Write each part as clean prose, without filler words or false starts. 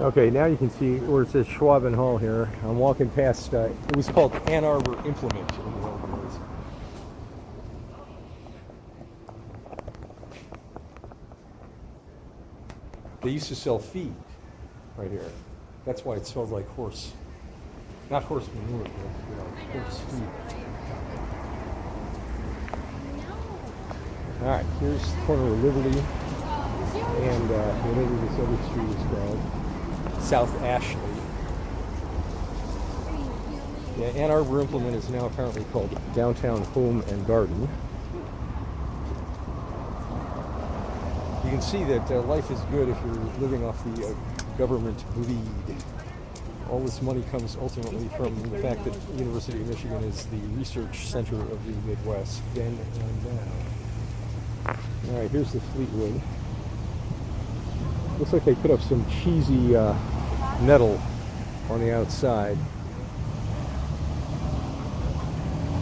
Okay, now you can see where it says Schwaben Hall here. I'm walking past, it was called Ann Arbor Implement in the old days. They used to sell feed right here. That's why it smells like horse. Not horse manure, but horse feed. All right, here's the corner of Liberty and whatever this other street is called. South Ashley. Yeah, Ann Arbor Implement is now apparently called Downtown Home and Garden. You can see that life is good if you're living off the government bleed. All this money comes ultimately from the fact that the University of Michigan is the research center of the Midwest, then and now. All right, here's the Fleetwood. Looks like they put up some cheesy metal on the outside.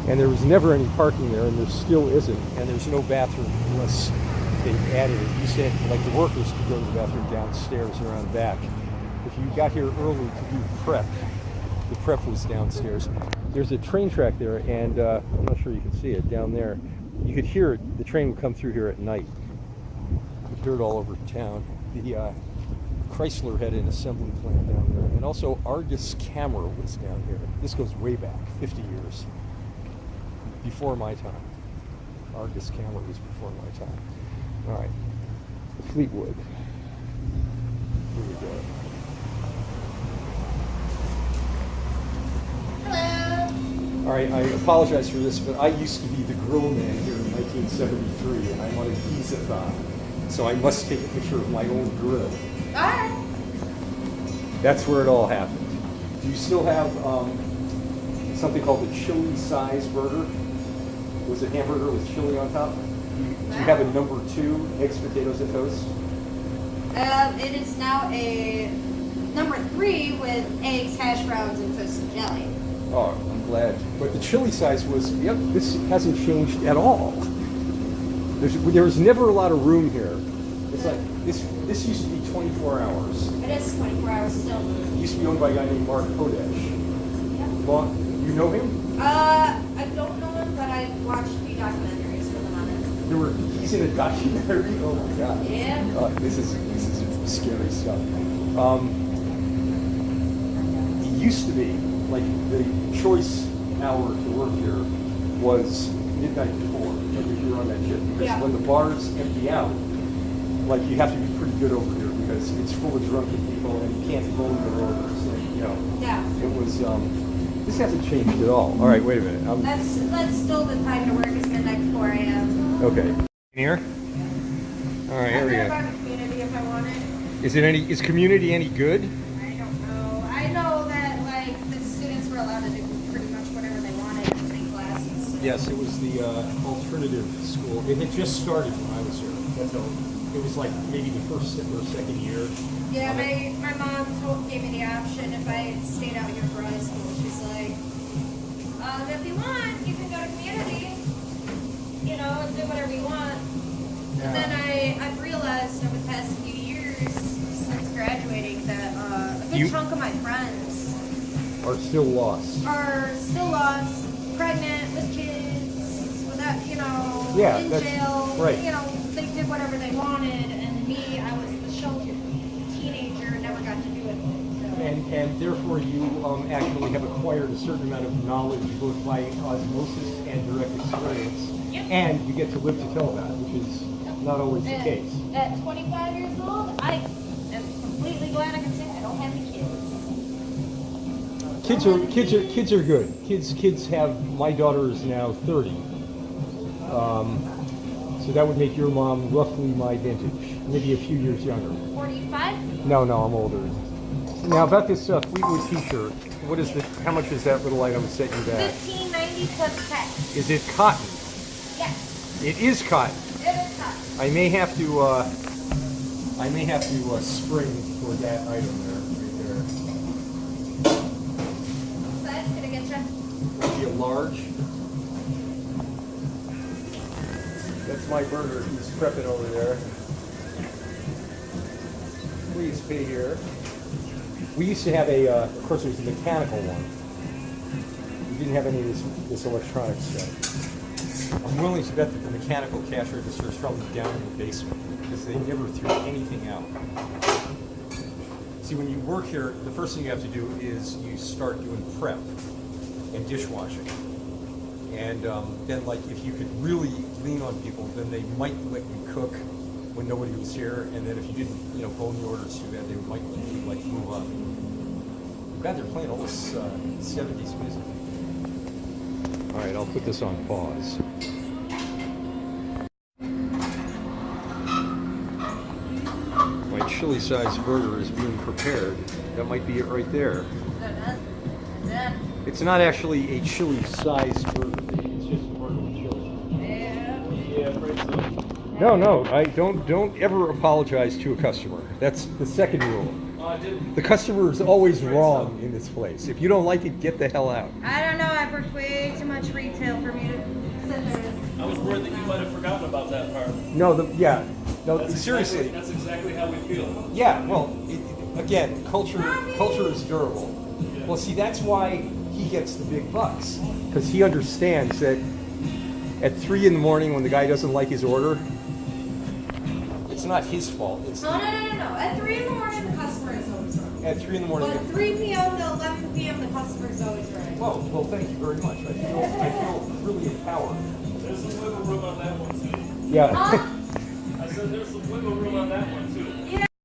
And there was never any parking there, and there still isn't. And there's no bathroom unless they added it. You said, like, the workers could go to the bathroom downstairs around back. If you got here early to do prep, the prep was downstairs. There's a train track there, and I'm not sure you can see it down there. You could hear it. The train would come through here at night. You could hear it all over town. The Chrysler had an assembly plant down there, and also Argus Camera was down here. This goes way back, 50 years, before my time. Argus Camera was before my time. All right, the Fleetwood. Here we go. Hello. All right, I apologize for this, but I used to be the grill man here in 1973, and I'm on a pizza-thon. So I must take a picture of my own grill. Alright. That's where it all happened. Do you still have something called the chili size burger? It was a hamburger with chili on top. Do you have a number 2, eggs, potatoes, and toast? It is now a number 3 with eggs, hash browns, and toasted jelly. Oh, I'm glad. But the chili size was, yep, this hasn't changed at all. There was never a lot of room here. It's like, this used to be 24 hours. It is 24 hours still. It used to be owned by a guy named Mark Kodesh. Yep. You know him? I don't know him, but I watched a few documentaries with him on it. He's in a documentary? Oh my god. Yeah. This is scary stuff. He used to be, like, the choice hour to work here was midnight before, like if you're on that shift. Because when the bars empty out, like, you have to be pretty good over here because it's full of drunken people and you can't phone their orders. And, you know, Yeah. it was, this hasn't changed at all. All right, wait a minute. That's still the time to work is midnight to 4 a.m. Okay. Here? All right, here we I've go. heard about community if I want it. Is community any good? I don't know. I know that, like, the students were allowed to do pretty much whatever they wanted in classes. So. Yes, it was the alternative school. It had just started when I was here. That's all. It was like maybe the first or second year. Yeah, my mom gave me the option if I stayed out here for high school. She's like, if you want, you can go to community, you know, and do whatever you want. Yeah. And then I've realized over the past few years since graduating that a good chunk of my friends Are still lost. are still lost, pregnant, with kids, without, you know, in jail. Right. You know, they did whatever they wanted, and me, I was the sheltered teenager, never got to do it. So. And therefore you actually have acquired a certain amount of knowledge both by osmosis and direct experience. Yep. And you get to live to tell that, which is not always the case. At 25 years old, I am completely glad I can say I don't have any kids. Kids are good. Kids have. My daughter is now 30. So that would make your mom roughly my vintage, maybe a few years younger. 45? No, I'm older. Now about this Fleetwood T-shirt, what is the? How much is that little item setting back? $15.90 plus tax. Is it cotton? Yes, It is cotton. it is hot. I may have to spring for that item there, right What size can I get you? there. Maybe a large. That's my burger. He's prepping over there. Please pay here. We used to have of course, it was a mechanical one. We didn't have any of this electronic stuff. I'm willing to bet that the mechanical cash register is probably down in the basement because they never threw anything out. See, when you work here, the first thing you have to do is you start doing prep and dishwashing. And then, like, if you could really lean on people, then they might let you cook when nobody was here. And then if you didn't, bone the orders too bad, they might let you, like, move up. God, they're playing all this 70s music. All right, I'll put this on pause. My chili-sized burger is being prepared. That might be it right there. It's not actually a chili-sized burger. It's just a burger with chili. Yeah, afraid so. No. I don't ever apologize to a customer. That's the second rule. I didn't. The customer is always wrong in this place. If you don't like it, get the hell out. I don't know. I've worked way too much retail for me to sit there. I was worried that you might have forgotten about that part. No, That's seriously. That's exactly how we feel. Yeah, well, again, culture is durable. Yeah. Well, see, that's why he gets the big bucks, because he understands that at 3 in the morning when the guy doesn't like his order, it's not his fault. It's No. At 3 in the morning, the customer is always right. at 3 in the morning. But 3 p.m. to 11 p.m., the customer is always right. Well, thank you very much. I feel really empowered. There's some wiggle room on that one, too. Yeah. Huh?